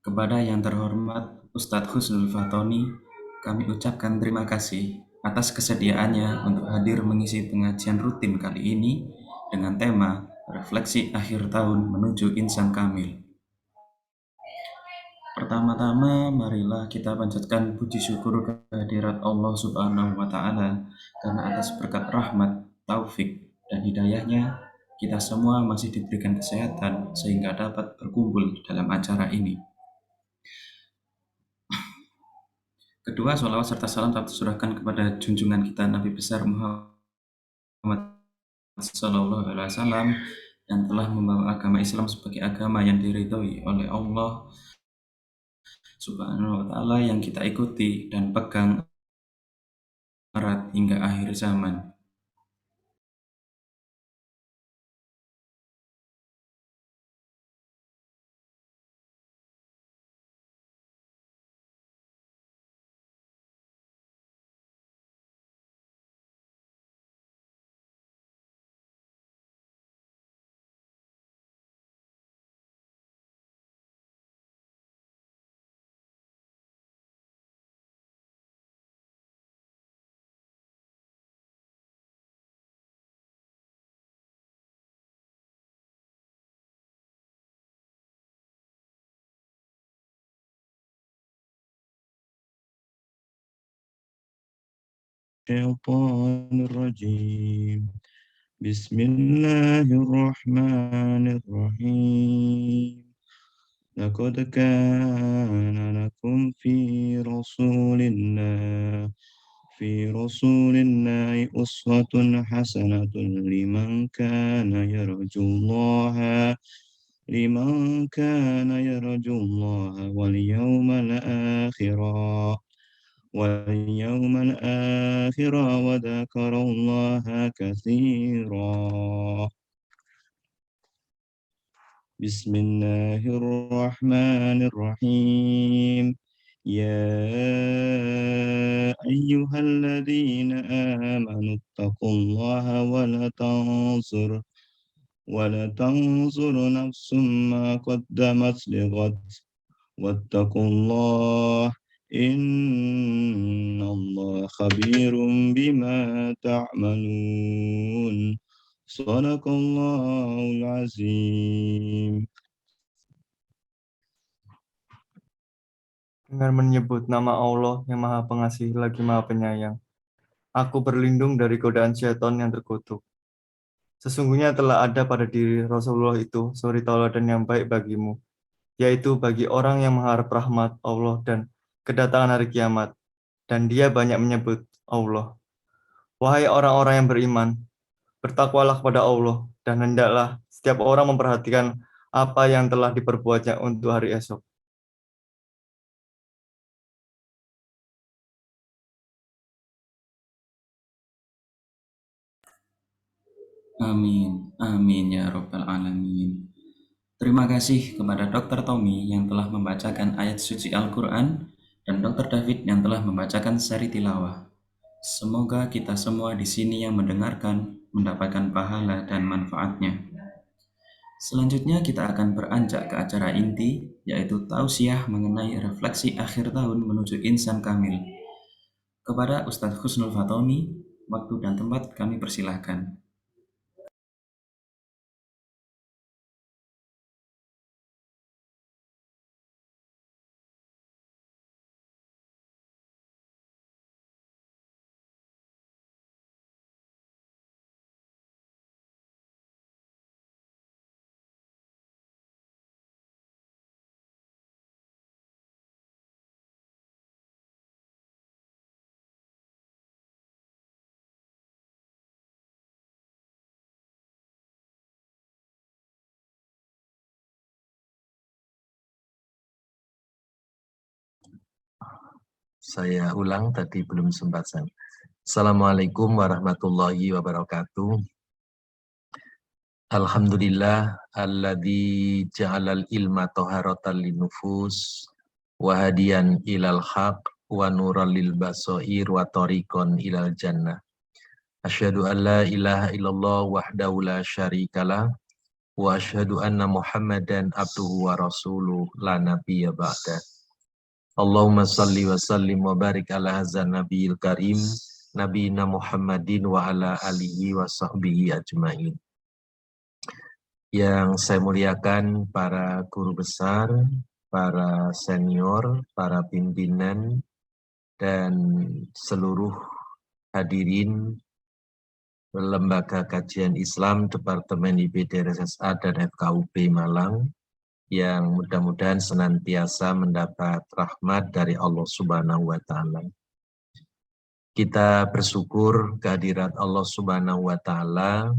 Kepada yang terhormat Ustadz Husnul Fatoni, kami ucapkan terima kasih atas kesediaannya untuk hadir mengisi pengajian rutin kali ini dengan tema Refleksi Akhir Tahun Menuju Insan Kamil. Pertama-tama, marilah kita panjatkan puji syukur kehadirat Allah Subhanahu wa Ta'ala karena atas berkat rahmat, taufik, dan hidayahnya, kita semua masih diberikan kesehatan sehingga dapat berkumpul dalam acara ini. Kedua, sholawat serta salam tercurahkan kepada junjungan kita Nabi besar Muhammad Sallallahu Alaihi Wasallam yang telah membawa agama Islam sebagai agama yang diridhoi oleh Allah Subhanahu Wa Taala yang kita ikuti dan pegang erat hingga akhir zaman. الشيطان الرجيم بسم الله الرحمن الرحيم لقد كان لكم في رسول الله أسوة حسنة لمن كان يرجو الله واليوم الآخر وذكر الله كثيرا. بسم الله الرحمن الرحيم يا أيها الذين آمنوا اتقوا الله ولتنظر نفس ما قدمت لغد واتقوا الله إن الله خبير بما تعملون Sadaqallahul Azim. Dengan menyebut nama Allah yang Maha Pengasih lagi Maha Penyayang, aku berlindung dari godaan syaitan yang terkutuk. Sesungguhnya telah ada pada diri Rasulullah itu suri tauladan yang baik bagimu, yaitu bagi orang yang mengharap rahmat Allah dan kedatangan hari kiamat, dan dia banyak menyebut Allah. Wahai orang-orang yang beriman, bertakwalah kepada Allah, dan hendaklah setiap orang memperhatikan apa yang telah diperbuatnya untuk hari esok. Amin, amin ya Rabbal Alamin. Terima kasih kepada Dr. Tommy yang telah membacakan ayat suci Al-Quran dan Dr. David yang telah membacakan seri tilawah. Semoga kita semua di sini yang mendengarkan mendapatkan pahala dan manfaatnya. Selanjutnya kita akan beranjak ke acara inti, yaitu tausiah mengenai refleksi akhir tahun menuju insan kamil. Kepada Ustadz Husnul Fatoni, waktu dan tempat kami persilahkan. Saya ulang, tadi belum sempat saya. Assalamualaikum warahmatullahi wabarakatuh. Alhamdulillah alladzi ja'alal ilma taharatan linnufus wa hadiyan ilal haq wa nuran lil basair wa tariqan ilal jannah. Asyhadu an la ilaha illallah wahdahu la syarikalah wa asyhadu anna Muhammadan abduhu wa rasuluh la nabiyya ba'da. Allahumma salli wa sallim wa barik ala hadzal nabiyil karim nabiyina Muhammadin wa ala alihi wa sahbihi ajmain. Yang saya muliakan para guru besar, para senior, para pimpinan, dan seluruh hadirin Lembaga Kajian Islam Departemen IPDRSSA dan FKUP Malang yang mudah-mudahan senantiasa mendapat rahmat dari Allah Subhanahu wa Ta'ala. Kita bersyukur kehadirat Allah Subhanahu wa Ta'ala.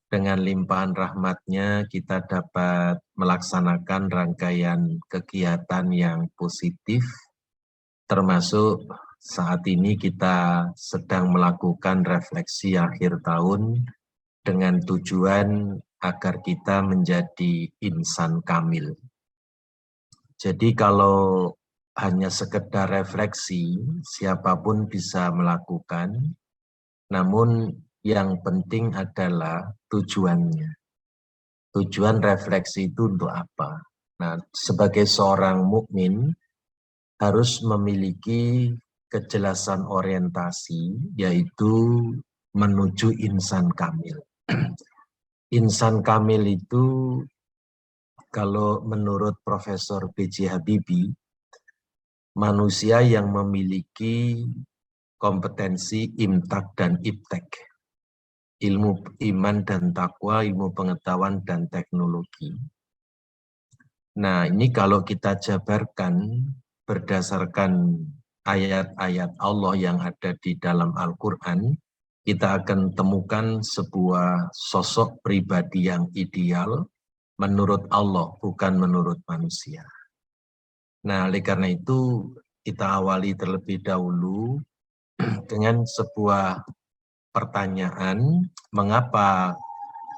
Dengan limpahan rahmatnya kita dapat melaksanakan rangkaian kegiatan yang positif, termasuk saat ini kita sedang melakukan refleksi akhir tahun dengan tujuan agar kita menjadi insan kamil. Jadi kalau hanya sekedar refleksi, siapapun bisa melakukan, namun yang penting adalah tujuannya. Tujuan refleksi itu untuk apa? Nah, sebagai seorang mukmin harus memiliki kejelasan orientasi, yaitu menuju insan kamil. Insan kamil itu kalau menurut Profesor B.J. Habibie, manusia yang memiliki kompetensi imtak dan iptek. Ilmu iman dan takwa, ilmu pengetahuan dan teknologi. Nah, ini kalau kita jabarkan berdasarkan ayat-ayat Allah yang ada di dalam Al-Quran, kita akan temukan sebuah sosok pribadi yang ideal menurut Allah, bukan menurut manusia. Nah, oleh karena itu kita awali terlebih dahulu dengan sebuah pertanyaan, mengapa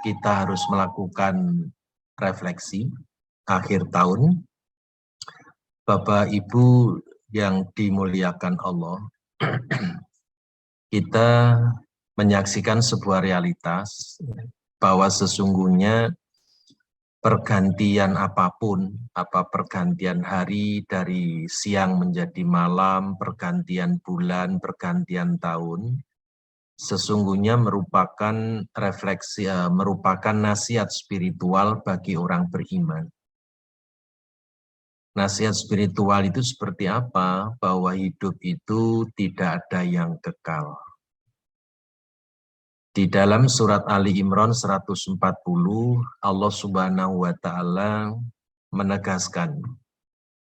kita harus melakukan refleksi akhir tahun? Bapak Ibu yang dimuliakan Allah, kita menyaksikan sebuah realitas bahwa sesungguhnya pergantian apapun, pergantian hari dari siang menjadi malam, pergantian bulan, pergantian tahun, sesungguhnya merupakan refleksi, merupakan nasihat spiritual bagi orang beriman. Nasihat spiritual itu seperti apa? Bahwa hidup itu tidak ada yang kekal. Di dalam surat Ali Imran 140, Allah Subhanahu wa Ta'ala menegaskan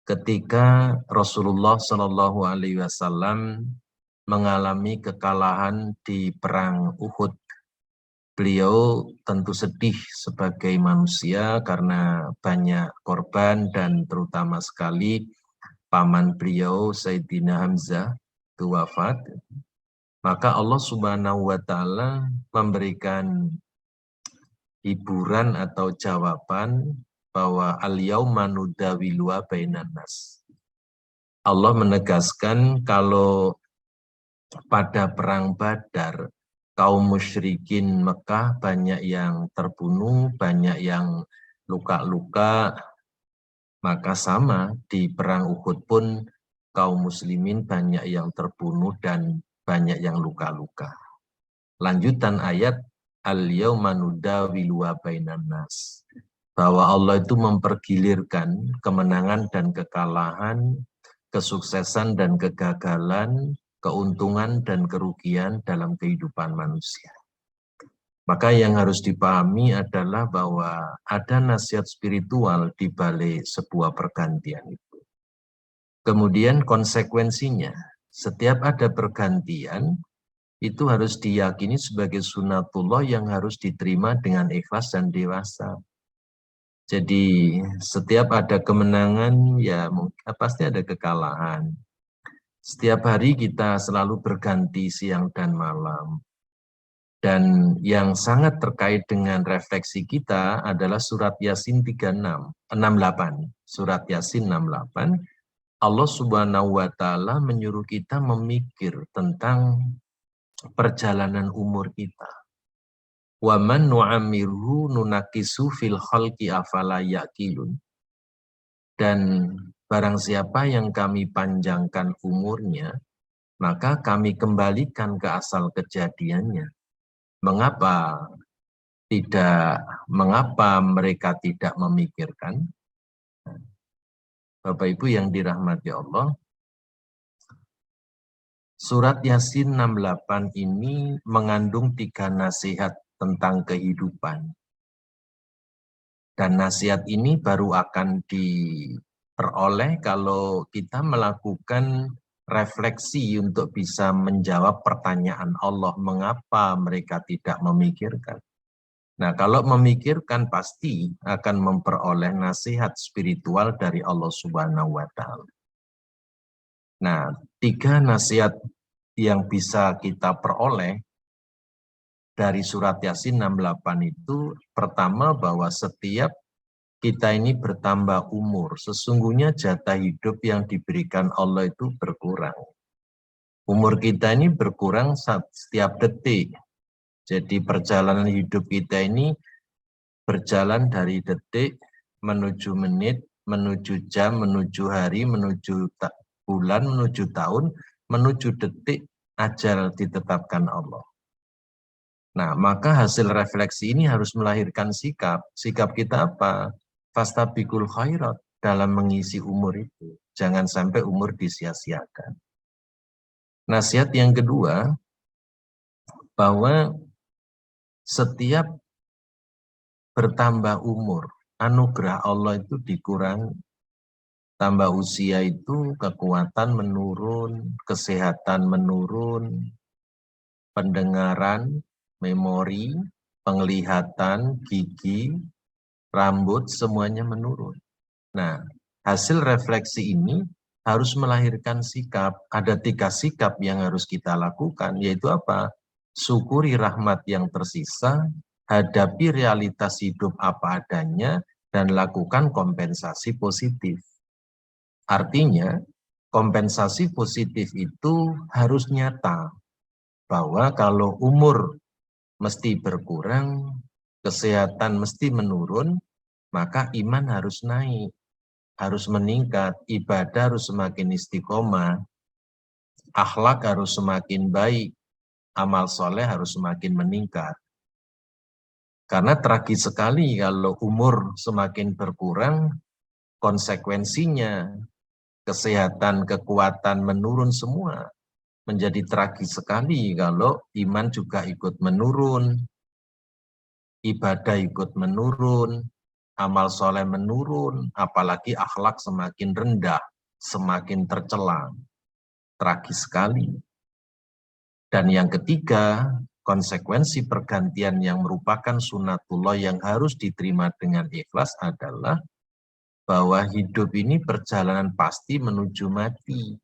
ketika Rasulullah Shallallahu Alaihi Wasallam mengalami kekalahan di perang Uhud. Beliau tentu sedih sebagai manusia karena banyak korban dan terutama sekali paman beliau Sayyidina Hamzah itu wafat. Maka Allah Subhanahu wa Ta'ala memberikan hiburan atau jawaban bahwa al-yauma nudawilu bainan nas. Allah menegaskan kalau pada perang Badar, kaum musyrikin Mekah banyak yang terbunuh, banyak yang luka-luka, maka sama di perang Uhud pun kaum muslimin banyak yang terbunuh dan banyak yang luka-luka. Lanjutan ayat, al-yauma nudawilu bainan nas. Bahwa Allah itu mempergilirkan kemenangan dan kekalahan, kesuksesan dan kegagalan, keuntungan dan kerugian dalam kehidupan manusia. Maka yang harus dipahami adalah bahwa ada nasihat spiritual di balik sebuah pergantian itu. Kemudian konsekuensinya, setiap ada pergantian, itu harus diyakini sebagai sunatullah yang harus diterima dengan ikhlas dan dewasa. Jadi setiap ada kemenangan, ya pasti ada kekalahan. Setiap hari kita selalu berganti siang dan malam. Dan yang sangat terkait dengan refleksi kita adalah surat Yasin 68. Surat Yasin 68, Allah Subhanahu wa Ta'ala menyuruh kita memikir tentang perjalanan umur kita. Wa man nu'ammirhu nunakisu fil khalqi afala yaqilun. Dan barang siapa yang kami panjangkan umurnya, maka kami kembalikan ke asal kejadiannya. Mengapa mereka tidak memikirkan? Bapak Ibu yang dirahmati Allah, surat Yasin 68 ini mengandung 3 nasihat tentang kehidupan. Dan nasihat ini baru akan diperoleh kalau kita melakukan refleksi untuk bisa menjawab pertanyaan Allah, mengapa mereka tidak memikirkan. Nah, kalau memikirkan pasti akan memperoleh nasihat spiritual dari Allah Subhanahu wa Ta'ala. Nah, 3 nasihat yang bisa kita peroleh dari surat Yasin 68 itu, pertama bahwa setiap kita ini bertambah umur, sesungguhnya jatah hidup yang diberikan Allah itu berkurang. Umur kita ini berkurang setiap detik. Jadi perjalanan hidup kita ini berjalan dari detik, menuju menit, menuju jam, menuju hari, menuju bulan, menuju tahun, menuju detik, ajal ditetapkan Allah. Nah, maka hasil refleksi ini harus melahirkan sikap. Sikap kita apa? Fastabiqul khairat, dalam mengisi umur itu. Jangan sampai umur disia-siakan. Nasihat yang kedua, bahwa setiap bertambah umur, anugerah Allah itu dikurangi. Tambah usia itu kekuatan menurun, kesehatan menurun, pendengaran, memori, penglihatan, gigi, rambut, semuanya menurun. Nah, hasil refleksi ini harus melahirkan sikap. Ada 3 sikap yang harus kita lakukan, yaitu apa? Syukuri rahmat yang tersisa, hadapi realitas hidup apa adanya, dan lakukan kompensasi positif. Artinya, kompensasi positif itu harus nyata, bahwa kalau umur mesti berkurang, kesehatan mesti menurun, maka iman harus naik, harus meningkat, ibadah harus semakin istiqomah, akhlak harus semakin baik, amal soleh harus semakin meningkat. Karena tragis sekali kalau umur semakin berkurang, konsekuensinya kesehatan, kekuatan menurun semua. Menjadi tragis sekali kalau iman juga ikut menurun, ibadah ikut menurun, amal soleh menurun, apalagi akhlak semakin rendah, semakin tercela. Tragis sekali. Dan yang ketiga, konsekuensi pergantian yang merupakan sunatullah yang harus diterima dengan ikhlas adalah bahwa hidup ini perjalanan pasti menuju mati.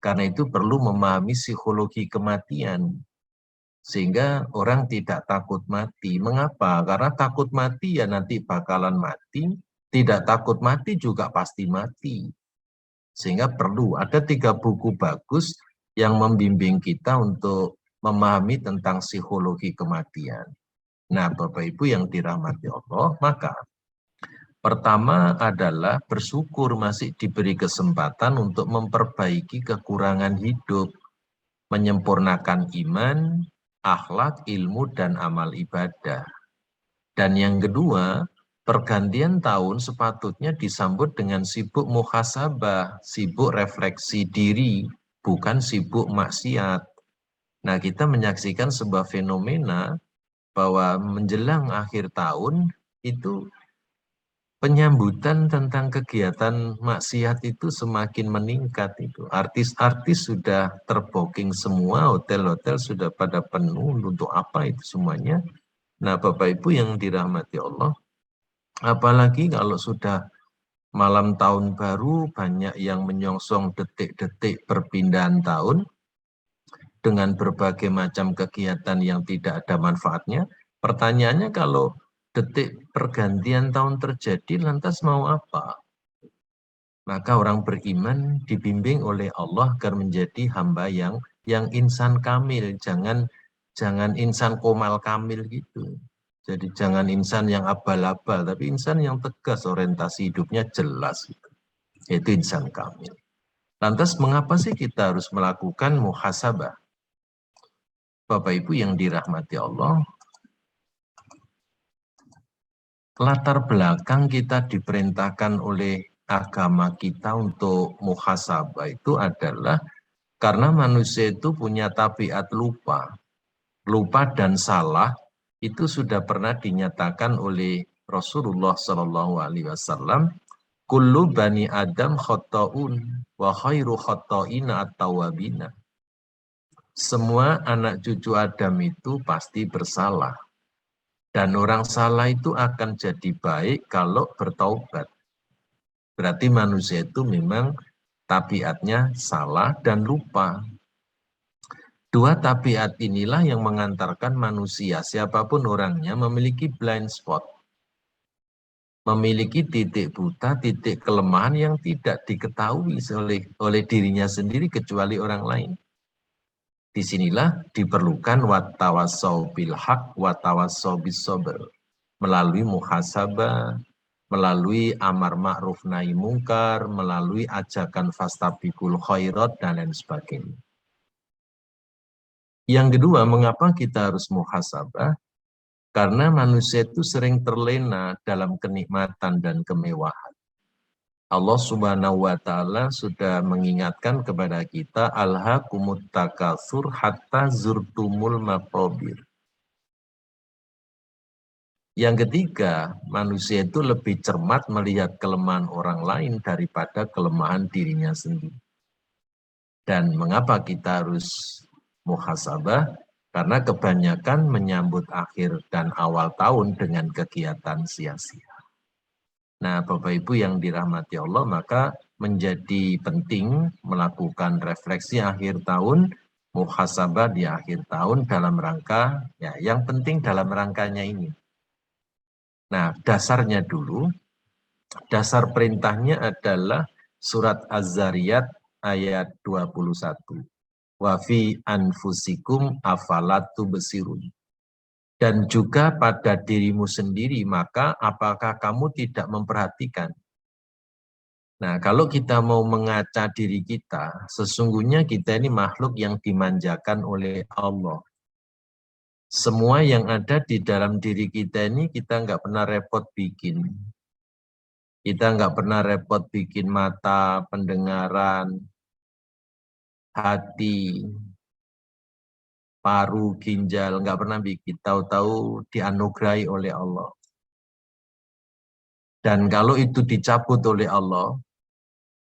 Karena itu perlu memahami psikologi kematian. Sehingga orang tidak takut mati. Mengapa? Karena takut mati ya nanti bakalan mati. Tidak takut mati juga pasti mati. Sehingga perlu ada 3 buku bagus yang membimbing kita untuk memahami tentang psikologi kematian. Nah, Bapak Ibu yang dirahmati Allah, maka pertama adalah bersyukur masih diberi kesempatan untuk memperbaiki kekurangan hidup, menyempurnakan iman, akhlak, ilmu, dan amal ibadah. Dan yang kedua, pergantian tahun sepatutnya disambut dengan sibuk muhasabah, sibuk refleksi diri, bukan sibuk maksiat. Nah, kita menyaksikan sebuah fenomena bahwa menjelang akhir tahun itu penyambutan tentang kegiatan maksiat itu semakin meningkat itu. Artis-artis sudah terbooking semua, hotel-hotel sudah pada penuh, untuk apa itu semuanya. Nah, Bapak Ibu yang dirahmati Allah, apalagi kalau sudah malam tahun baru, banyak yang menyongsong detik-detik perpindahan tahun dengan berbagai macam kegiatan yang tidak ada manfaatnya. Pertanyaannya, kalau detik pergantian tahun terjadi, lantas mau apa? Maka orang beriman dibimbing oleh Allah agar menjadi hamba yang insan kamil. Jangan Jangan insan komal kamil gitu. Jadi jangan insan yang abal-abal, tapi insan yang tegas, orientasi hidupnya jelas. Gitu. Itu insan kamil. Lantas mengapa sih kita harus melakukan muhasabah? Bapak Ibu yang dirahmati Allah, latar belakang kita diperintahkan oleh agama kita untuk muhasabah itu adalah karena manusia itu punya tabiat lupa. Lupa dan salah itu sudah pernah dinyatakan oleh Rasulullah SAW. Kullu bani Adam khotta'un wa khairu khotta'ina at-tawabina. Semua anak cucu Adam itu pasti bersalah. Dan orang salah itu akan jadi baik kalau bertaubat. Berarti manusia itu memang tabiatnya salah dan lupa. Dua tabiat inilah yang mengantarkan manusia, siapapun orangnya, memiliki blind spot. Memiliki titik buta, titik kelemahan yang tidak diketahui oleh dirinya sendiri kecuali orang lain. Disinilah diperlukan watawassaw bil haq watawassaw bis sabr. Melalui muhasabah, melalui amar ma'ruf nahi mungkar, melalui ajakan fastabiqul khairat dan lain sebagainya. Yang kedua, mengapa kita harus muhasabah? Karena manusia itu sering terlena dalam kenikmatan dan kemewahan. Allah Subhanahu wa Ta'ala sudah mengingatkan kepada kita, alhaakumut takatsur hatta zurtumul maqabir. Yang ketiga, manusia itu lebih cermat melihat kelemahan orang lain daripada kelemahan dirinya sendiri. Dan mengapa kita harus muhasabah? Karena kebanyakan menyambut akhir dan awal tahun dengan kegiatan sia-sia. Nah, Bapak Ibu yang dirahmati Allah, maka menjadi penting melakukan refleksi akhir tahun, muhasabah di akhir tahun dalam rangka, ya yang penting dalam rangkanya ini. Nah, dasarnya dulu, dasar perintahnya adalah surat Az-Zariyat ayat 21. Wa fi anfusikum afalatu besirun. Dan juga pada dirimu sendiri, maka apakah kamu tidak memperhatikan? Nah, kalau kita mau mengaca diri kita, sesungguhnya kita ini makhluk yang dimanjakan oleh Allah. Semua yang ada di dalam diri kita ini kita nggak pernah repot bikin. Kita nggak pernah repot bikin mata, pendengaran, hati, paru, ginjal, nggak pernah bikin, tahu-tahu dianugerahi oleh Allah. Dan kalau itu dicabut oleh Allah,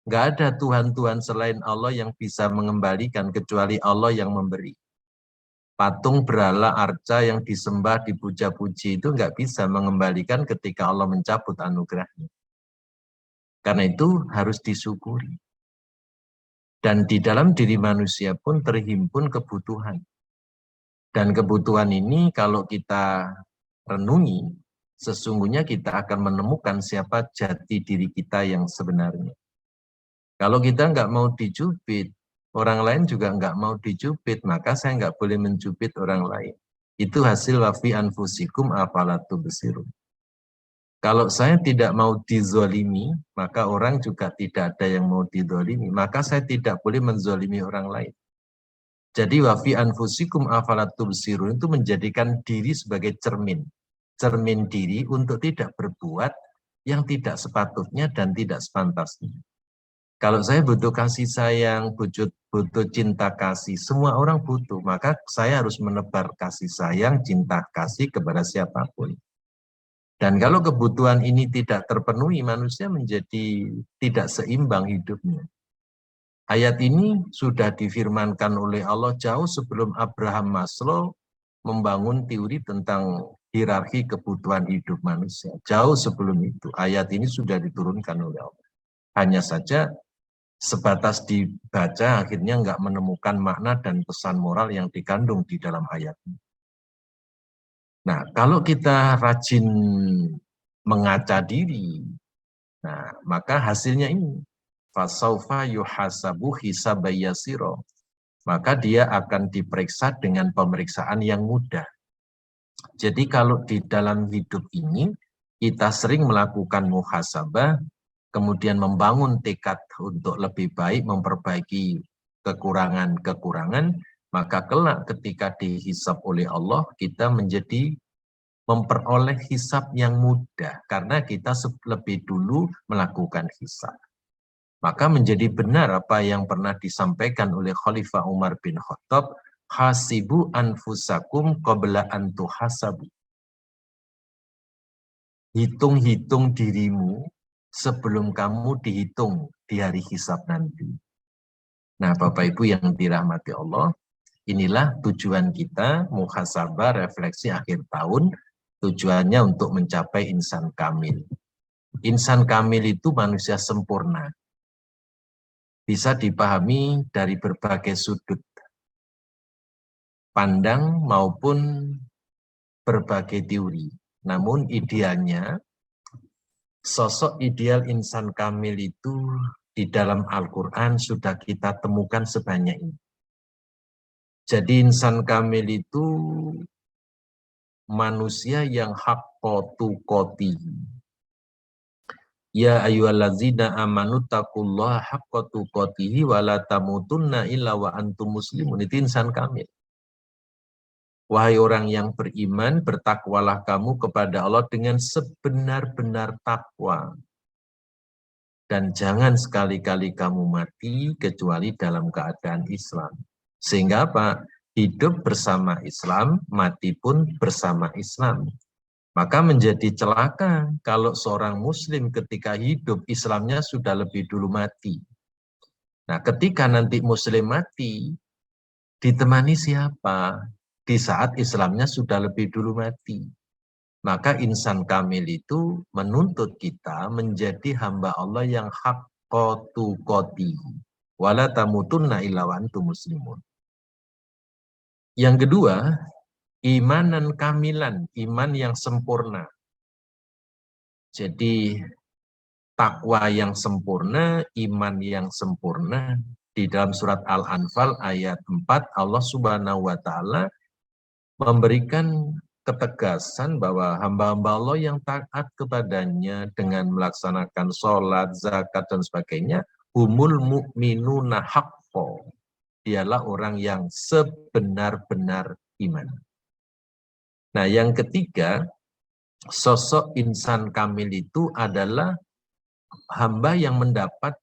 nggak ada Tuhan-Tuhan selain Allah yang bisa mengembalikan kecuali Allah yang memberi. Patung berhala arca yang disembah, dipuja-puji itu nggak bisa mengembalikan ketika Allah mencabut anugerahnya. Karena itu harus disyukuri. Dan di dalam diri manusia pun terhimpun kebutuhan. Dan kebutuhan ini kalau kita renungi, sesungguhnya kita akan menemukan siapa jati diri kita yang sebenarnya. Kalau kita nggak mau dicubit, orang lain juga nggak mau dicubit, maka saya nggak boleh mencubit orang lain. Itu hasil wafi anfusikum afalatu besirun. Kalau saya tidak mau dizolimi, maka orang juga tidak ada yang mau dizolimi. Maka saya tidak boleh menzolimi orang lain. Jadi wafi anfusikum afalatu besirun itu menjadikan diri sebagai cermin. Cermin diri untuk tidak berbuat yang tidak sepatutnya dan tidak sepantasnya. Kalau saya butuh kasih sayang, butuh cinta kasih, semua orang butuh, maka saya harus menebar kasih sayang, cinta kasih kepada siapapun. Dan kalau kebutuhan ini tidak terpenuhi, manusia menjadi tidak seimbang hidupnya. Ayat ini sudah difirmankan oleh Allah jauh sebelum Abraham Maslow membangun teori tentang hierarki kebutuhan hidup manusia. Jauh sebelum itu, ayat ini sudah diturunkan oleh Allah. Hanya saja sebatas dibaca akhirnya nggak menemukan makna dan pesan moral yang dikandung di dalam ayat ini. Nah, kalau kita rajin mengaca diri, nah maka hasilnya ini. Fasaufa yuhasabu hisabayasiro. maka dia akan diperiksa dengan pemeriksaan yang mudah. Jadi kalau di dalam hidup ini kita sering melakukan muhasabah, kemudian membangun tekad untuk lebih baik, memperbaiki kekurangan-kekurangan, maka kelak ketika dihisab oleh Allah, kita menjadi memperoleh hisab yang mudah, karena kita lebih dulu melakukan hisab. Maka menjadi benar apa yang pernah disampaikan oleh Khalifah Umar bin Khattab, hasibu anfusakum qabla an tuhasabu. Hitung-hitung dirimu sebelum kamu dihitung di hari hisab nanti. Nah, Bapak Ibu yang dirahmati Allah, inilah tujuan kita muhasabah refleksi akhir tahun, tujuannya untuk mencapai insan kamil. Insan kamil itu manusia sempurna. Bisa dipahami dari berbagai sudut pandang maupun berbagai teori. Namun idealnya, sosok ideal insan kamil itu di dalam Al-Quran sudah kita temukan sebanyak ini. Jadi insan kamil itu manusia yang haqqa tuqatihi. Ya ayyuhallazina amanu taqullaha haqqa tuqatihi wa la tamutunna illa wa antum muslimun. Itu insan kamil. Wahai orang yang beriman, bertakwalah kamu kepada Allah dengan sebenar-benar takwa. Dan jangan sekali-kali kamu mati kecuali dalam keadaan Islam. Sehingga apa? Hidup bersama Islam, mati pun bersama Islam. Maka menjadi celaka kalau seorang muslim ketika hidup Islamnya sudah lebih dulu mati. Nah, ketika nanti muslim mati, ditemani siapa? Di saat Islamnya sudah lebih dulu mati. Maka insan kamil itu menuntut kita menjadi hamba Allah yang haqqa tuqatihi wala tamutunna illa wa antum muslimun. Yang kedua, imanan kamilan, iman yang sempurna. Jadi takwa yang sempurna, iman yang sempurna. Di dalam surat Al-Anfal ayat 4, Allah Subhanahu wa taala memberikan ketegasan bahwa hamba-hamba Allah yang taat kepadanya dengan melaksanakan sholat, zakat, dan sebagainya, humul mu'minuna haqqo. Dialah orang yang sebenar-benar iman. Nah, yang ketiga, sosok insan kamil itu adalah hamba yang mendapat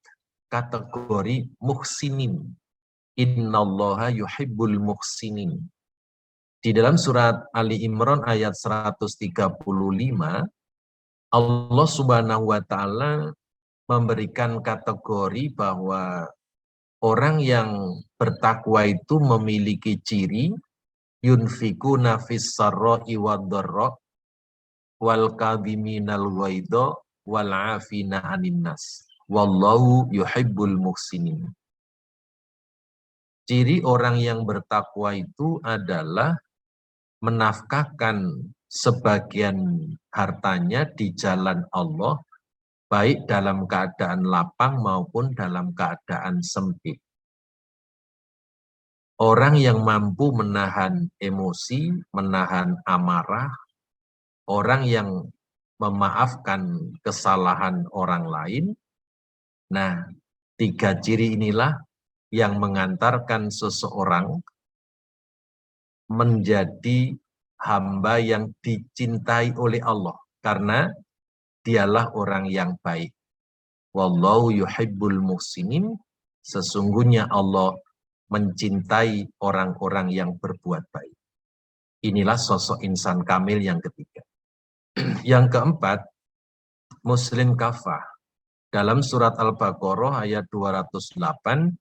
kategori muhsinin. Innallaha yuhibbul muhsinin. Di dalam surat Ali Imran ayat 135, Allah Subhanahu wa taala memberikan kategori bahwa orang yang bertakwa itu memiliki ciri yunfikuna fis sarra'i wad-dharra wal kadhiminal ghaidha wal 'afina 'anil nas wallahu yuhibbul muhsinin. Ciri orang yang bertakwa itu adalah menafkahkan sebagian hartanya di jalan Allah, baik dalam keadaan lapang maupun dalam keadaan sempit. Orang yang mampu menahan emosi, menahan amarah, orang yang memaafkan kesalahan orang lain. Nah, 3 ciri inilah yang mengantarkan seseorang menjadi hamba yang dicintai oleh Allah karena dialah orang yang baik. Wallahu yuhibbul muhsinin, sesungguhnya Allah mencintai orang-orang yang berbuat baik. Inilah sosok insan kamil yang ketiga. Yang keempat, muslim kafah. Dalam surat Al-Baqarah ayat 208,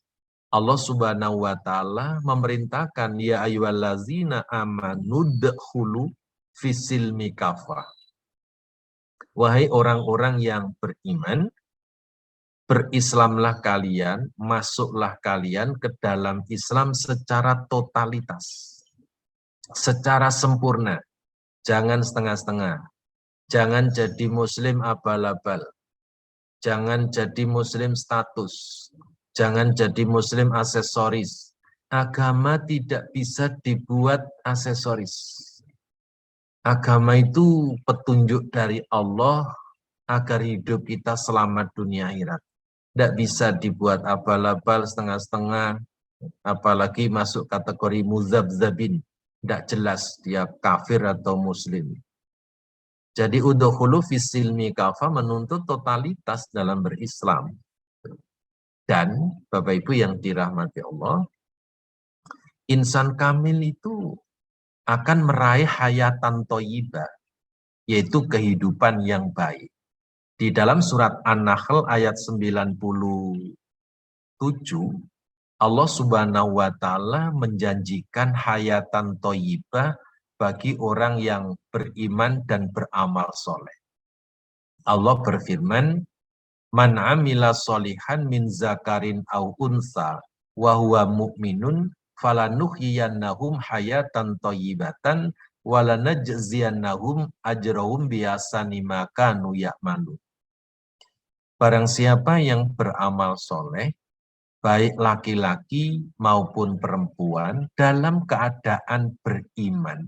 Allah Subhanahu wa taala memerintahkan ya ayyuhallazina amanu dkhulu fisilmi kafah. Wahai orang-orang yang beriman, berislamlah kalian, masuklah kalian ke dalam Islam secara totalitas. Secara sempurna. Jangan setengah-setengah. Jangan jadi muslim abal-abal. Jangan jadi muslim status. Jangan jadi muslim aksesoris. agama tidak bisa dibuat aksesoris. Agama itu petunjuk dari Allah agar hidup kita selamat dunia akhirat. Tidak bisa dibuat abal-abal, setengah-setengah, apalagi masuk kategori muzabzabin. Tidak jelas dia kafir atau muslim. Jadi udkhulu fisilmi kafa menuntut totalitas dalam berislam. Dan Bapak Ibu yang dirahmati Allah, insan kamil itu akan meraih hayatan thayyibah, yaitu kehidupan yang baik. Di dalam surat An-Nahl ayat 97, Allah Subhanahu wa Ta'ala menjanjikan hayatan thayyibah bagi orang yang beriman dan beramal soleh. Allah berfirman, "Man amila solihan min zakarin au unsa wa huwa mu'minun falanuhyiyannahum hayatan thayyibatan walanajziyannahum ajrahum biasani ma kanu ya'malun." Barang siapa yang beramal soleh, baik laki-laki maupun perempuan, dalam keadaan beriman,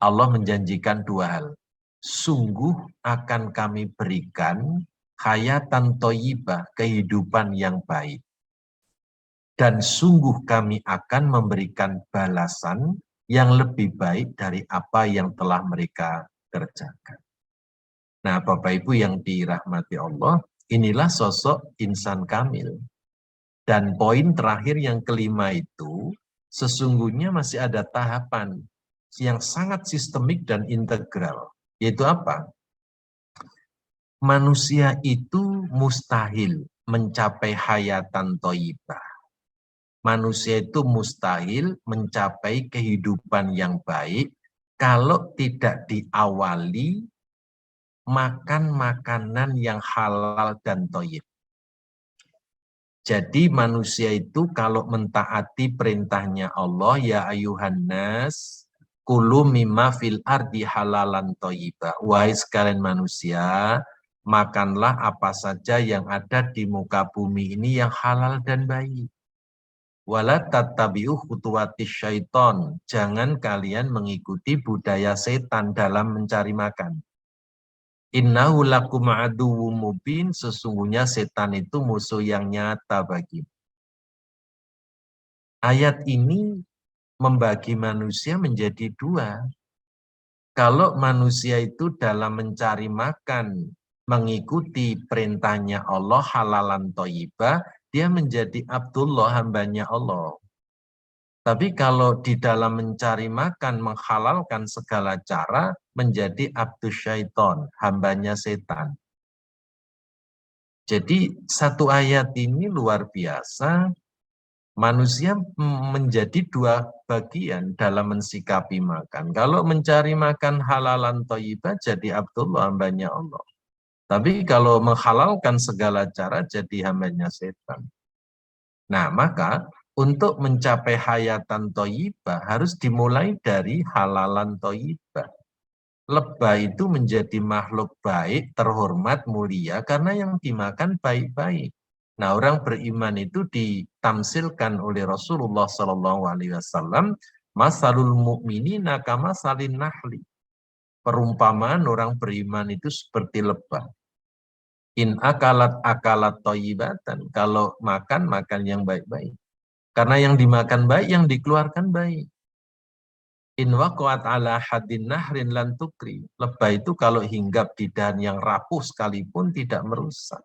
Allah menjanjikan dua hal. Sungguh akan kami berikan hayatan thayyibah, kehidupan yang baik. Dan sungguh kami akan memberikan balasan yang lebih baik dari apa yang telah mereka kerjakan. Nah, Bapak Ibu yang dirahmati Allah, inilah sosok insan kamil. Dan poin terakhir yang kelima itu, sesungguhnya masih ada tahapan yang sangat sistemik dan integral. Yaitu apa? Manusia itu mustahil mencapai hayatan thayyibah. Manusia itu mustahil mencapai kehidupan yang baik kalau tidak diawali makan makanan yang halal dan thayyib. Jadi manusia itu kalau mentaati perintahnya Allah, ya ayuhan nas, kulu mimma fil ardi halalan thayyibah. Wahai sekalian manusia, makanlah apa saja yang ada di muka bumi ini yang halal dan baik. Wala tattabi'u khutuwatis syaiton. Jangan kalian mengikuti budaya setan dalam mencari makan. Innahu lakum aduwwum mubin, sesungguhnya setan itu musuh yang nyata bagi. Ayat ini membagi manusia menjadi dua. Kalau manusia itu dalam mencari makan, mengikuti perintahnya Allah halalan thayyibah, dia menjadi Abdullah, hambanya Allah. Tapi kalau di dalam mencari makan, menghalalkan segala cara, menjadi abdus syaiton, hambanya setan. Jadi satu ayat ini luar biasa, manusia menjadi dua bagian dalam mensikapi makan. Kalau mencari makan halalan thayyibah, jadi Abdullah, hambanya Allah. Tapi kalau menghalalkan segala cara, jadi hambanya setan. Nah, maka untuk mencapai hayatan thayyibah harus dimulai dari halalan thayyibah. Lebah itu menjadi makhluk baik, terhormat, mulia karena yang dimakan baik-baik. Nah, orang beriman itu ditamsilkan oleh Rasulullah SAW, masalul mu'minina kamasalin nahli. Perumpamaan orang beriman itu seperti lebah. In akalat thayyibatan. Kalau makan yang baik-baik. Karena yang dimakan baik, yang dikeluarkan baik. In waqa'at ala hadin nahrin lan tukri. Lebah itu kalau hinggap di dahan yang rapuh sekalipun tidak merusak.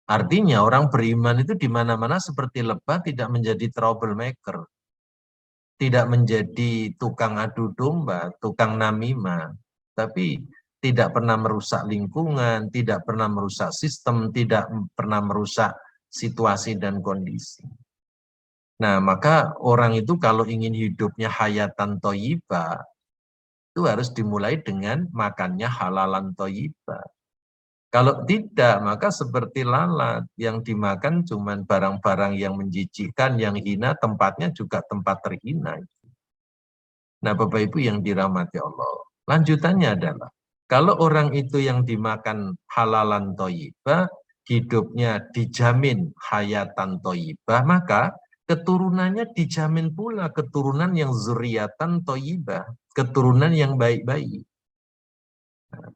Artinya orang beriman itu di mana-mana seperti lebah, tidak menjadi troublemaker. Tidak menjadi tukang adu domba, tukang namimah. Tapi tidak pernah merusak lingkungan, tidak pernah merusak sistem, tidak pernah merusak situasi dan kondisi. Nah, maka orang itu kalau ingin hidupnya hayatan thayyibah, itu harus dimulai dengan makannya halalan thayyibah. Kalau tidak, maka seperti lalat, yang dimakan cuma barang-barang yang menjijikkan, yang hina, tempatnya juga tempat terhina. Nah, Bapak Ibu yang dirahmati Allah, lanjutannya adalah, kalau orang itu yang dimakan halalan thayyibah, hidupnya dijamin hayatan thayyibah, maka keturunannya dijamin pula keturunan yang zuriatan thayyibah, keturunan yang baik-baik.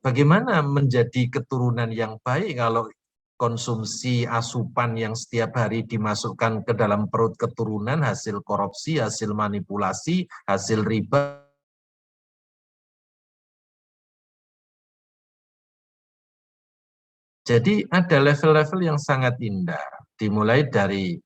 Bagaimana menjadi keturunan yang baik kalau konsumsi asupan yang setiap hari dimasukkan ke dalam perut keturunan hasil korupsi, hasil manipulasi, hasil riba. Jadi ada level-level yang sangat indah, dimulai dari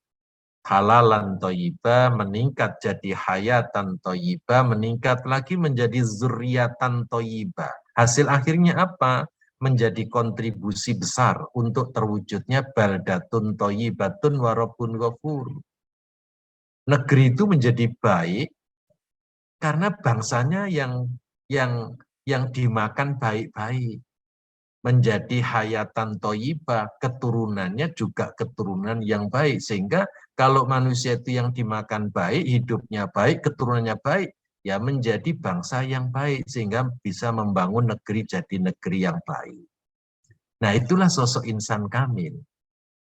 halalan thayyibah, meningkat jadi hayatan thayyibah, meningkat lagi menjadi zuriatan thayyibah. Hasil akhirnya apa? Menjadi kontribusi besar untuk terwujudnya baldatun thayyibatun wa rabbun ghafur. Negeri itu menjadi baik karena bangsanya yang dimakan baik-baik. Menjadi hayatan thayyibah, keturunannya juga keturunan yang baik. Sehingga kalau manusia itu yang dimakan baik, hidupnya baik, keturunannya baik, ya menjadi bangsa yang baik. Sehingga bisa membangun negeri jadi negeri yang baik. Nah itulah sosok insan kamil.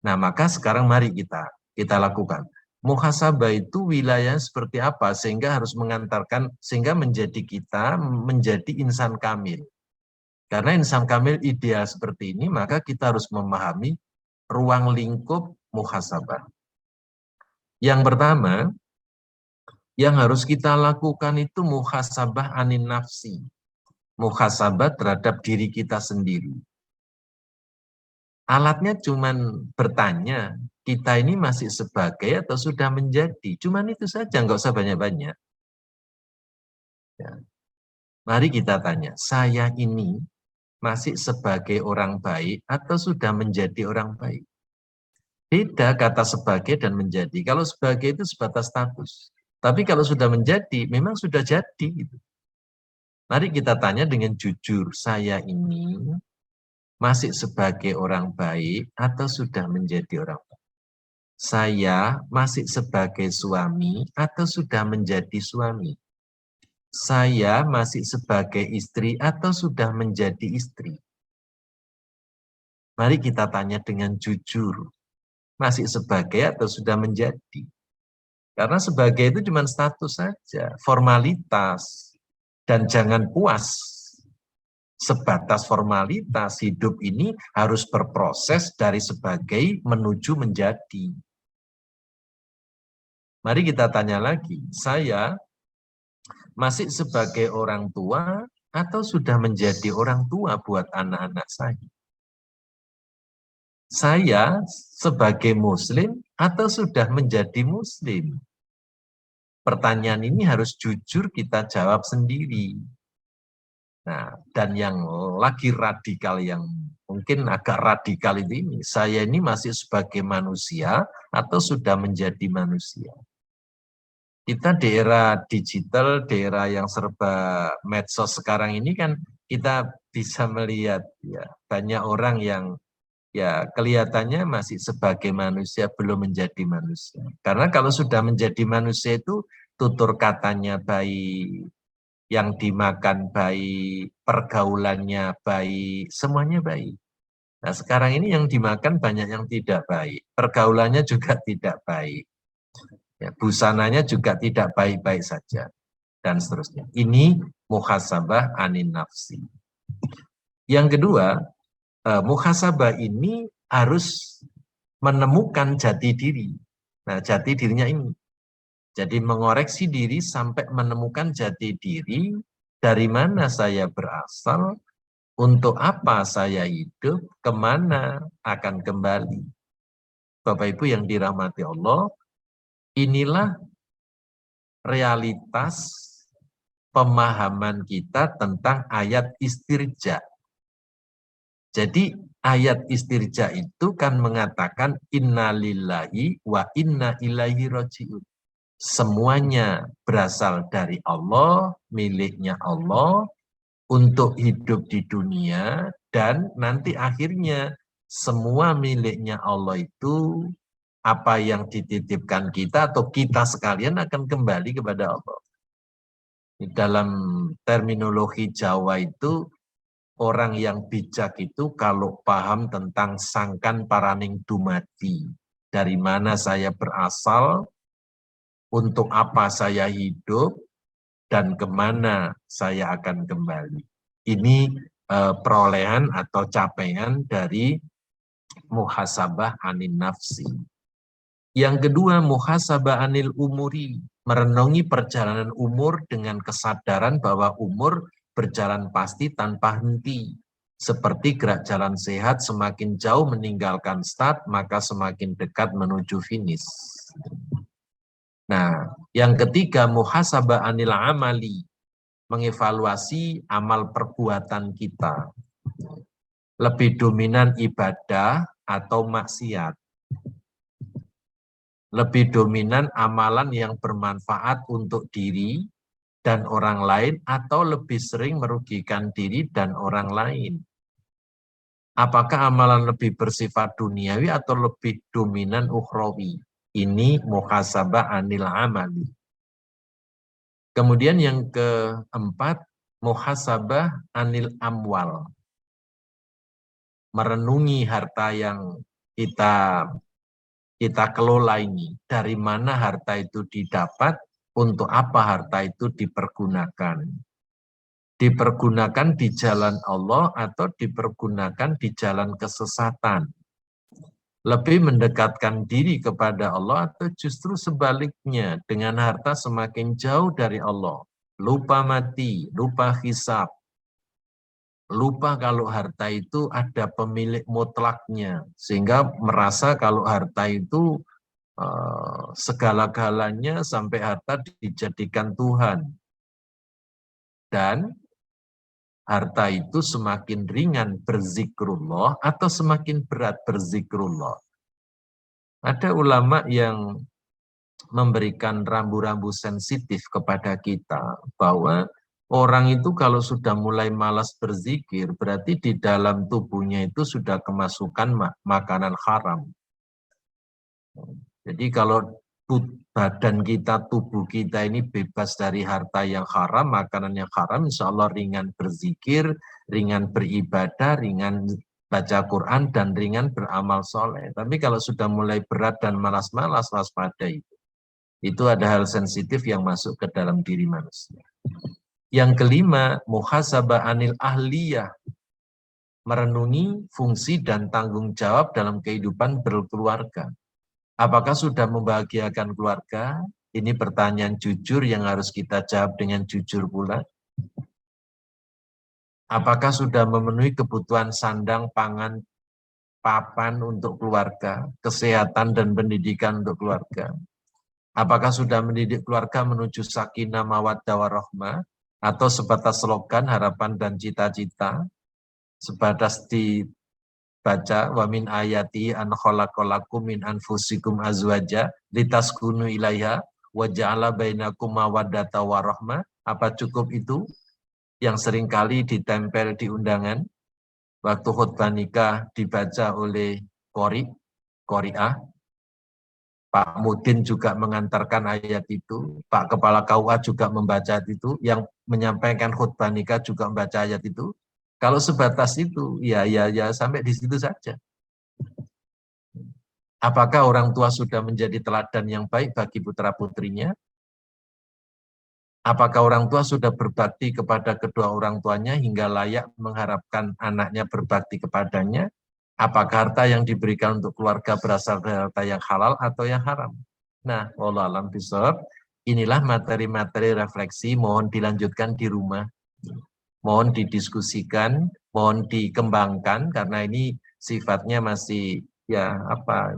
Nah maka sekarang mari kita lakukan. Muhasabah itu wilayah seperti apa sehingga harus mengantarkan, sehingga menjadi kita menjadi insan kamil. Karena insan kamil ideal seperti ini, maka kita harus memahami ruang lingkup muhasabah. Yang pertama, yang harus kita lakukan itu muhasabah anin nafsi. Muhasabah terhadap diri kita sendiri. Alatnya cuman bertanya, kita ini masih sebagai atau sudah menjadi. Cuman itu saja, nggak usah banyak-banyak. Ya. Mari kita tanya, saya ini masih sebagai orang baik atau sudah menjadi orang baik? Beda kata sebagai dan menjadi. Kalau sebagai itu sebatas status. Tapi kalau sudah menjadi, memang sudah jadi. Gitu. Mari kita tanya dengan jujur, saya ini masih sebagai orang baik atau sudah menjadi orang baik? Saya masih sebagai suami atau sudah menjadi suami? Saya masih sebagai istri atau sudah menjadi istri? Mari kita tanya dengan jujur, masih sebagai atau sudah menjadi? Karena sebagai itu cuma status saja, formalitas. Dan jangan puas sebatas formalitas. Hidup ini harus berproses dari sebagai menuju menjadi. Mari kita tanya lagi, saya masih sebagai orang tua atau sudah menjadi orang tua buat anak-anak saya? Saya sebagai muslim atau sudah menjadi muslim? Pertanyaan ini harus jujur kita jawab sendiri. Nah, dan yang lagi radikal, yang mungkin agak radikal ini, saya ini masih sebagai manusia atau sudah menjadi manusia? Kita di era digital, di era yang serba medsos sekarang ini kan kita bisa melihat ya banyak orang yang ya kelihatannya masih sebagai manusia, belum menjadi manusia. Karena kalau sudah menjadi manusia itu tutur katanya baik, yang dimakan baik, pergaulannya baik, semuanya baik. Nah sekarang ini yang dimakan banyak yang tidak baik, pergaulannya juga tidak baik. Ya, busananya juga tidak baik-baik saja, dan seterusnya. Ini muhasabah anin nafsi. Yang kedua, muhasabah ini harus menemukan jati diri. Nah, jati dirinya ini. Jadi mengoreksi diri sampai menemukan jati diri, dari mana saya berasal, untuk apa saya hidup, kemana akan kembali. Bapak Ibu yang dirahmati Allah, inilah realitas pemahaman kita tentang ayat istirja. Jadi ayat istirja itu kan mengatakan innalillahi wa inna ilaihi raji'un. Semuanya berasal dari Allah, miliknya Allah, untuk hidup di dunia, dan nanti akhirnya semua miliknya Allah itu, apa yang dititipkan kita atau kita sekalian akan kembali kepada Allah. Dalam terminologi Jawa itu, orang yang bijak itu kalau paham tentang sangkan paraning dumadi, dari mana saya berasal, untuk apa saya hidup, dan kemana saya akan kembali. Ini perolehan atau capaian dari muhasabah anin nafsi. Yang kedua, muhasabah anil umuri, merenungi perjalanan umur dengan kesadaran bahwa umur berjalan pasti tanpa henti. Seperti gerak jalan sehat, semakin jauh meninggalkan start, maka semakin dekat menuju finish. Nah, yang ketiga, muhasabah anil amali, mengevaluasi amal perbuatan kita. Lebih dominan ibadah atau maksiat. Lebih dominan amalan yang bermanfaat untuk diri dan orang lain atau lebih sering merugikan diri dan orang lain. Apakah amalan lebih bersifat duniawi atau lebih dominan ukhrawi? Ini muhasabah anil amali. Kemudian yang keempat, muhasabah anil amwal. Merenungi harta yang kita kelola ini. Dari mana harta itu didapat, untuk apa harta itu dipergunakan. Dipergunakan di jalan Allah atau dipergunakan di jalan kesesatan. Lebih mendekatkan diri kepada Allah atau justru sebaliknya, dengan harta semakin jauh dari Allah. Lupa mati, lupa hisab. Lupa kalau harta itu ada pemilik mutlaknya. Sehingga merasa kalau harta itu segala-galanya sampai harta dijadikan Tuhan. Dan harta itu semakin ringan berzikrullah atau semakin berat berzikrullah. Ada ulama yang memberikan rambu-rambu sensitif kepada kita bahwa orang itu kalau sudah mulai malas berzikir berarti di dalam tubuhnya itu sudah kemasukan makanan haram. Jadi kalau badan kita, tubuh kita ini bebas dari harta yang haram, makanan yang haram, insya Allah ringan berzikir, ringan beribadah, ringan baca Quran, dan ringan beramal soleh. Tapi kalau sudah mulai berat dan malas-malas, waspada itu. Itu ada hal sensitif yang masuk ke dalam diri manusia. Yang kelima, muhasabah anil ahliyah. Merenungi fungsi dan tanggung jawab dalam kehidupan berkeluarga. Apakah sudah membahagiakan keluarga? Ini pertanyaan jujur yang harus kita jawab dengan jujur pula. Apakah sudah memenuhi kebutuhan sandang, pangan, papan untuk keluarga, kesehatan dan pendidikan untuk keluarga? Apakah sudah mendidik keluarga menuju sakinah, mawaddah, warahmah? Atau sebatas slogan, harapan, dan cita-cita? Sebatas dibaca, wa min ayati an khalaqalakum min anfusikum azwaja litaskunu ilaiha wa ja'ala bainakum mawaddata warahmah. Apa cukup itu yang seringkali ditempel di undangan? Waktu khutbah nikah dibaca oleh qori'ah. Pak Mudin juga mengantarkan ayat itu, Pak Kepala KUA juga membaca itu, yang menyampaikan khutbah nikah juga membaca ayat itu. Kalau sebatas itu, ya sampai di situ saja. Apakah orang tua sudah menjadi teladan yang baik bagi putra-putrinya? Apakah orang tua sudah berbakti kepada kedua orang tuanya hingga layak mengharapkan anaknya berbakti kepadanya? Apakah harta yang diberikan untuk keluarga berasal dari harta yang halal atau yang haram? Nah, wallahu a'lam bishawab. Inilah materi-materi refleksi, mohon dilanjutkan di rumah. Mohon didiskusikan, mohon dikembangkan, karena ini sifatnya masih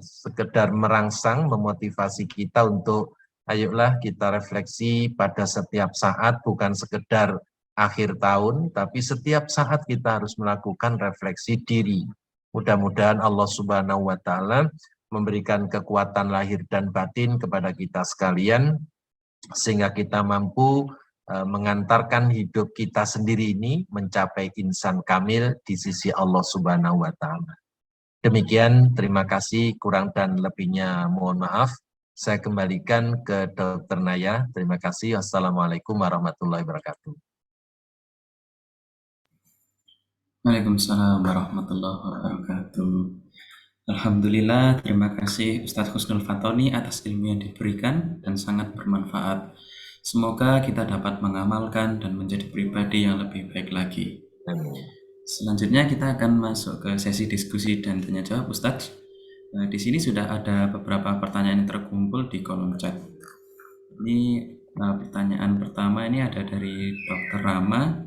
sekedar merangsang, memotivasi kita untuk ayolah kita refleksi pada setiap saat, bukan sekedar akhir tahun, tapi setiap saat kita harus melakukan refleksi diri. Mudah-mudahan Allah Subhanahu wa Ta'ala memberikan kekuatan lahir dan batin kepada kita sekalian, sehingga kita mampu mengantarkan hidup kita sendiri ini mencapai insan kamil di sisi Allah Subhanahu wa Ta'ala. Demikian, terima kasih, kurang dan lebihnya mohon maaf. Saya kembalikan ke Dr. Naya. Terima kasih. Wassalamualaikum warahmatullahi wabarakatuh. Waalaikumsalam warahmatullahi wabarakatuh. Alhamdulillah, terima kasih Ustadz Husnul Fatoni atas ilmu yang diberikan dan sangat bermanfaat. Semoga kita dapat mengamalkan dan menjadi pribadi yang lebih baik lagi. Amin. Selanjutnya kita akan masuk ke sesi diskusi dan tanya jawab Ustadz. Di sini sudah ada beberapa pertanyaan yang terkumpul di kolom chat. Ini pertanyaan pertama ini ada dari Dr. Rama.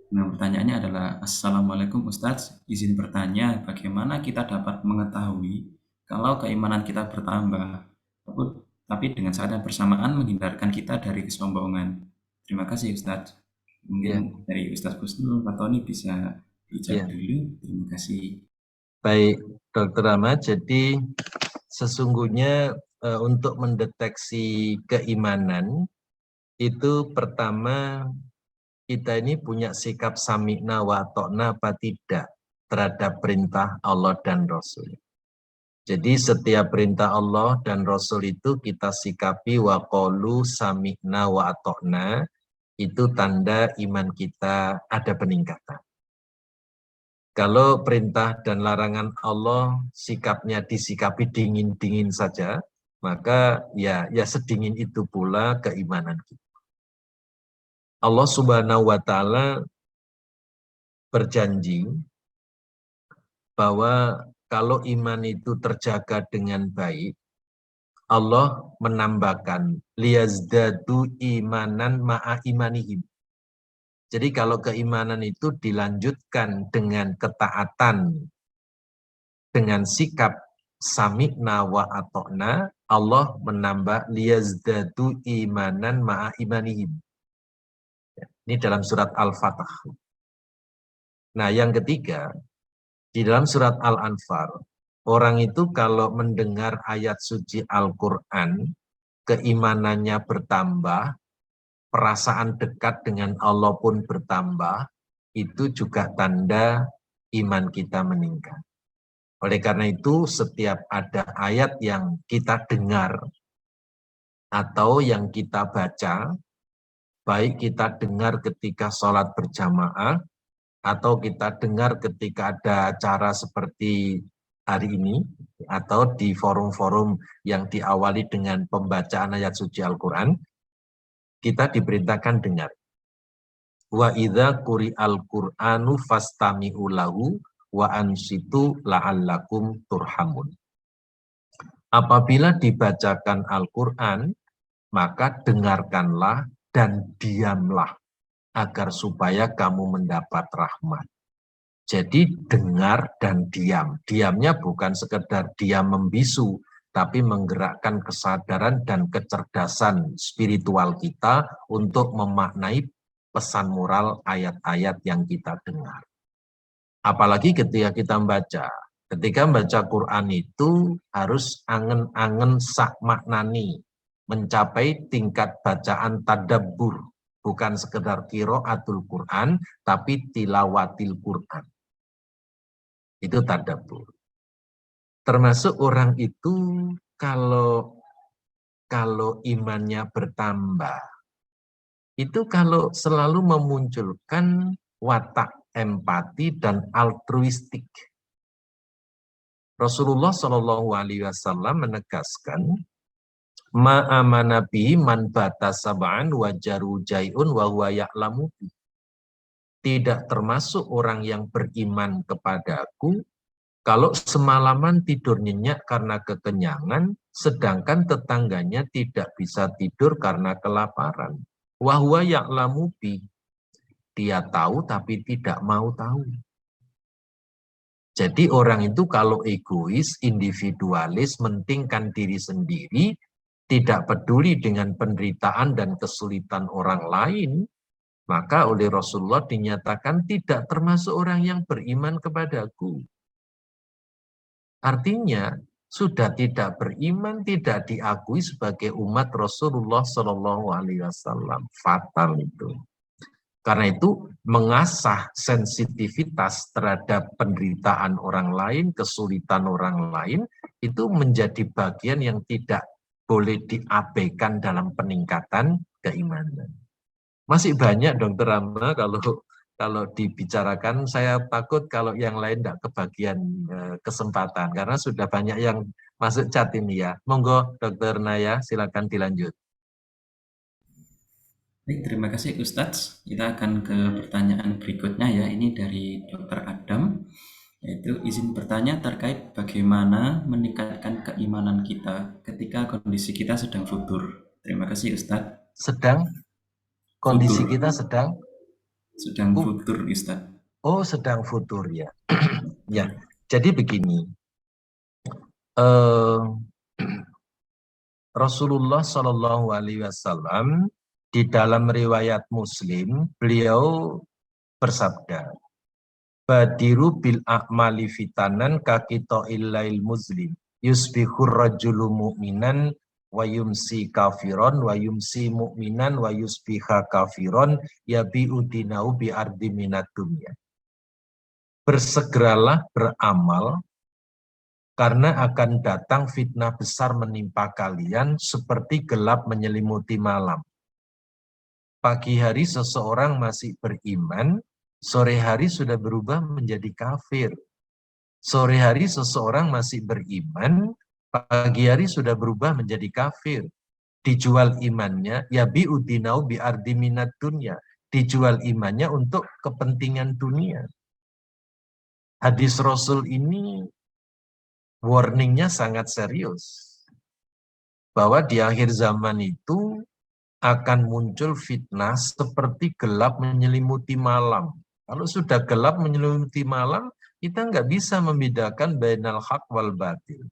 Nah, pertanyaannya adalah, Assalamualaikum Ustadz, izin bertanya bagaimana kita dapat mengetahui kalau keimanan kita bertambah, tapi dengan saat yang bersamaan menghindarkan kita dari kesombongan. Terima kasih Ustadz. Mungkin dari Ustadz Husnul Fatoni bisa dijawab dulu. Terima kasih. Baik, Dr. Ahmad. Jadi sesungguhnya untuk mendeteksi keimanan itu pertama kita ini punya sikap sami'na wa ta'na apa tidak terhadap perintah Allah dan Rasul. Jadi setiap perintah Allah dan Rasul itu kita sikapi wa qalu sami'na wa ta'na, itu tanda iman kita ada peningkatan. Kalau perintah dan larangan Allah sikapnya disikapi dingin-dingin saja, maka ya sedingin itu pula keimanan kita. Allah Subhanahu wa Ta'ala berjanji bahwa kalau iman itu terjaga dengan baik, Allah menambahkan liyazdadu imanan ma'a imanihim. Jadi kalau keimanan itu dilanjutkan dengan ketaatan, dengan sikap sami'na wa ata'na, Allah menambah liyazdadu imanan ma'a imanihim. Ini dalam surat Al-Fatah. Nah, yang ketiga, di dalam surat Al-Anfal, orang itu kalau mendengar ayat suci Al-Quran, keimanannya bertambah, perasaan dekat dengan Allah pun bertambah, itu juga tanda iman kita meningkat. Oleh karena itu, setiap ada ayat yang kita dengar atau yang kita baca, baik kita dengar ketika sholat berjamaah, atau kita dengar ketika ada acara seperti hari ini, atau di forum-forum yang diawali dengan pembacaan ayat suci Al-Quran, kita diperintahkan dengar. Wa idza quri'al Qur'anu fastami'u lahu wa ansitu la'allakum turhamun. Apabila dibacakan Al-Quran, maka dengarkanlah dan diamlah, agar supaya kamu mendapat rahmat. Jadi dengar dan diam. Diamnya bukan sekedar diam membisu, tapi menggerakkan kesadaran dan kecerdasan spiritual kita untuk memaknai pesan moral ayat-ayat yang kita dengar. Apalagi ketika kita membaca. Ketika membaca Quran itu harus angen-angen sak maknani, mencapai tingkat bacaan tadabbur, bukan sekedar qiraatul Quran, tapi tilawatil Quran. Itu tadabbur. Termasuk orang itu kalau imannya bertambah, itu kalau selalu memunculkan watak empati dan altruistik. Rasulullah SAW menegaskan, ma'amana bi man bata sab'an wa jaru jai'un wa huwa ya'lamu. Tidak termasuk orang yang beriman kepadaku kalau semalaman tidur nyenyak karena kekenyangan, sedangkan tetangganya tidak bisa tidur karena kelaparan. Wa huwa ya'lamu bi. Dia tahu tapi tidak mau tahu. Jadi orang itu kalau egois, individualis, mentingkan diri sendiri, tidak peduli dengan penderitaan dan kesulitan orang lain, maka oleh Rasulullah dinyatakan tidak termasuk orang yang beriman kepadaku. Artinya sudah tidak beriman, tidak diakui sebagai umat Rasulullah SAW. Fatal itu. Karena itu mengasah sensitivitas terhadap penderitaan orang lain, kesulitan orang lain, itu menjadi bagian yang tidak boleh diabaikan dalam peningkatan keimanan. Masih banyak Dr. Rama kalau kalau dibicarakan, saya takut kalau yang lain tidak kebagian kesempatan, karena sudah banyak yang masuk chat ini ya. Monggo Dr. Naya, silakan dilanjut. Baik, terima kasih Ustadz. Kita akan ke pertanyaan berikutnya ya. Ini dari Dr. Adam, yaitu izin bertanya terkait bagaimana meningkatkan keimanan kita ketika kondisi kita sedang futur. Terima kasih Ustadz. Sedang, kondisi Futur. kita sedang Futur Ustadz. Oh, sedang futur ya. Ya, jadi begini. Rasulullah Shallallahu Alaihi Wasallam di dalam riwayat Muslim, beliau bersabda, "Badiru bil a'mali fitanan kakito illail muslim, yusbihur rajulu mu'minan wa yumsi kafiron wa yumsi mu'minan wa yusbiha kafiron yabi'u dinau bi ardi minat dunya." Bersegeralah beramal, karena akan datang fitnah besar menimpa kalian seperti gelap menyelimuti malam. Pagi hari seseorang masih beriman, sore hari sudah berubah menjadi kafir. Sore hari seseorang masih beriman, pagi hari sudah berubah menjadi kafir. Dijual imannya, ya bi'udinau bi'ardi minat dunya. Dijual imannya untuk kepentingan dunia. Hadis Rasul ini warningnya sangat serius. Bahwa di akhir zaman itu akan muncul fitnah seperti gelap menyelimuti malam. Kalau sudah gelap menyelimuti malam, kita nggak bisa membedakan bainal haq wal batil.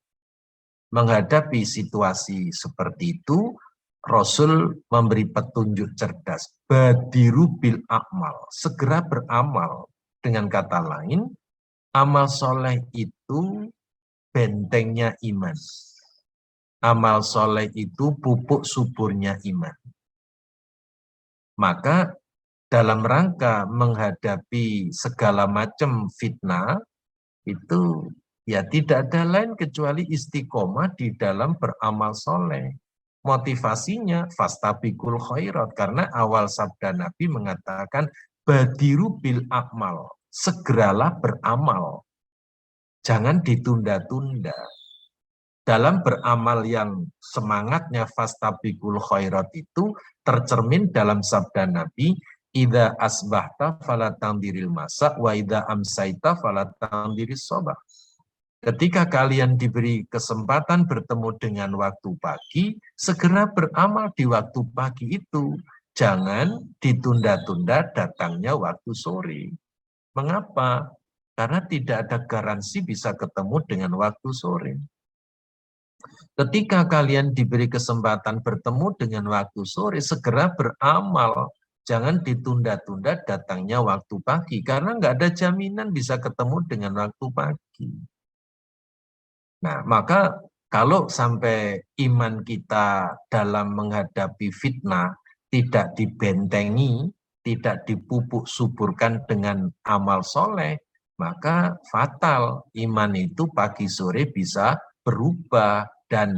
Menghadapi situasi seperti itu, Rasul memberi petunjuk cerdas. Badiru bil a'mal, segera beramal. Dengan kata lain, amal soleh itu bentengnya iman. Amal soleh itu pupuk suburnya iman. Maka dalam rangka menghadapi segala macam fitnah, itu ya tidak ada lain kecuali istiqomah di dalam beramal soleh. Motivasinya fastabiqul khairat, karena awal sabda Nabi mengatakan badiru bil a'mal, segeralah beramal. Jangan ditunda-tunda. Dalam beramal yang semangatnya fastabiqul khairat itu tercermin dalam sabda Nabi, idza asbahta fala tandiril masa wa idza amsaita fala tandiris sabah. Ketika kalian diberi kesempatan bertemu dengan waktu pagi, segera beramal di waktu pagi itu. Jangan ditunda-tunda datangnya waktu sore. Mengapa? Karena tidak ada garansi bisa ketemu dengan waktu sore. Ketika kalian diberi kesempatan bertemu dengan waktu sore, segera beramal. Jangan ditunda-tunda datangnya waktu pagi, karena nggak ada jaminan bisa ketemu dengan waktu pagi. Nah, maka kalau sampai iman kita dalam menghadapi fitnah tidak dibentengi, tidak dipupuk suburkan dengan amal soleh, maka fatal. Iman itu pagi sore bisa berubah. Dan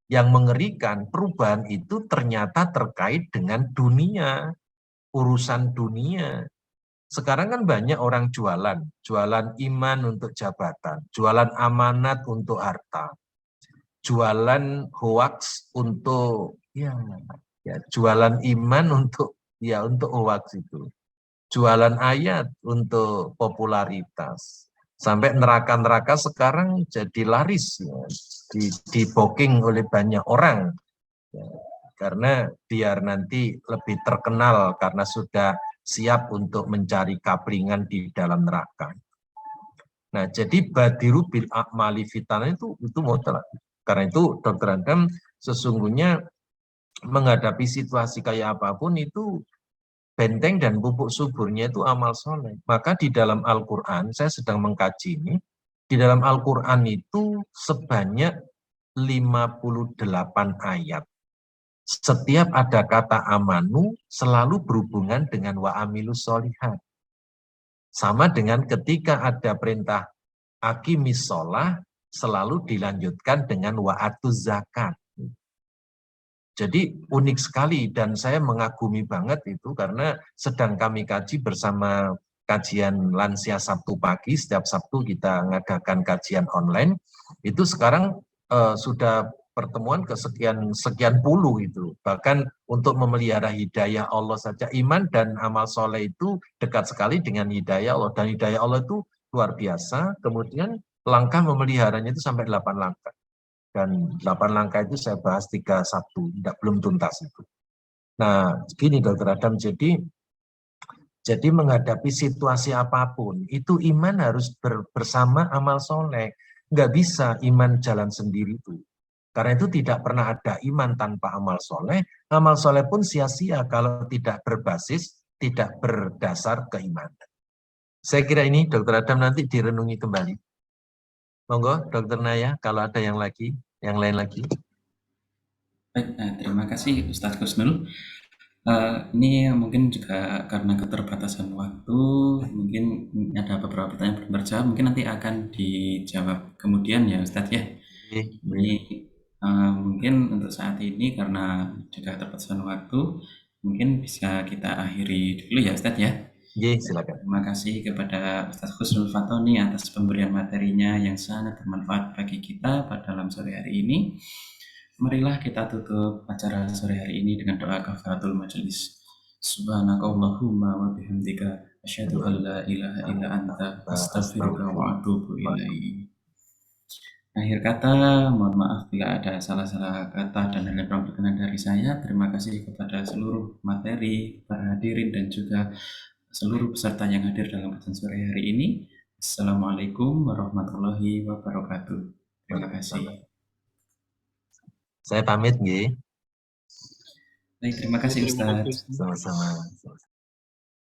yang mengerikan, perubahan itu ternyata terkait dengan dunia, urusan dunia. Sekarang kan banyak orang jualan iman untuk jabatan, jualan amanat untuk harta, jualan hoax untuk ya jualan iman untuk hoax itu, jualan ayat untuk popularitas. Sampai neraka-neraka sekarang jadi laris, ya, di booking oleh banyak orang, ya, karena biar nanti lebih terkenal karena sudah siap untuk mencari kaplingan di dalam neraka. Nah, jadi badiru bil a'mali fitnah itu mutlak. Karena itu Dr. Adam sesungguhnya menghadapi situasi kayak apapun itu benteng dan pupuk suburnya itu amal soleh. Maka di dalam Al-Quran, saya sedang mengkaji ini, di dalam Al-Quran itu sebanyak 58 ayat. Setiap ada kata amanu selalu berhubungan dengan wa'amilus sholihat. Sama dengan ketika ada perintah aqimis sholah, selalu dilanjutkan dengan wa'atuz zakat. Jadi unik sekali dan saya mengagumi banget itu karena sedang kami kaji bersama kajian lansia Sabtu pagi, setiap Sabtu kita mengadakan kajian online, itu sekarang sudah pertemuan ke sekian puluh itu. Bahkan untuk memelihara hidayah Allah saja, iman dan amal soleh itu dekat sekali dengan hidayah Allah. Dan hidayah Allah itu luar biasa, kemudian langkah memeliharanya itu sampai 8 langkah. Dan 8 langkah itu saya bahas 3 Sabtu, belum tuntas itu. Nah, gini Dr. Adam, jadi menghadapi situasi apapun, itu iman harus bersama amal soleh. Nggak bisa iman jalan sendiri itu. Karena itu tidak pernah ada iman tanpa amal soleh pun sia-sia kalau tidak berbasis, tidak berdasar keimanan. Saya kira ini Dr. Adam nanti direnungi kembali. Monggo Dr. Naya, kalau ada yang lain lagi. Baik, terima kasih Ustadz Kusnul. Ini mungkin juga karena keterbatasan waktu, mungkin ada beberapa pertanyaan belum terjawab, mungkin nanti akan dijawab kemudian ya Ustadz ya. Ini mungkin untuk saat ini karena juga keterbatasan waktu, mungkin bisa kita akhiri dulu ya Ustadz ya. Silakan. Terima kasih kepada Ustadz Husnul Fatoni atas pemberian materinya yang sangat bermanfaat bagi kita pada dalam sore hari ini. Marilah kita tutup acara sore hari ini dengan doa kafaratul majelis. Subhanakallahumma wa bihamdika asyhadu an la ilaha illa anta astaghfiruka wa atubu ilaik. Akhir kata, mohon maaf bila ada salah-salah kata dan hal yang kurang berkenan dari saya. Terima kasih kepada seluruh materi, para hadirin dan juga seluruh peserta yang hadir dalam kajian sore hari ini. Assalamualaikum warahmatullahi wabarakatuh. Terima kasih. Saya pamit, nggih. Baik, terima kasih Ustaz. Sama-sama.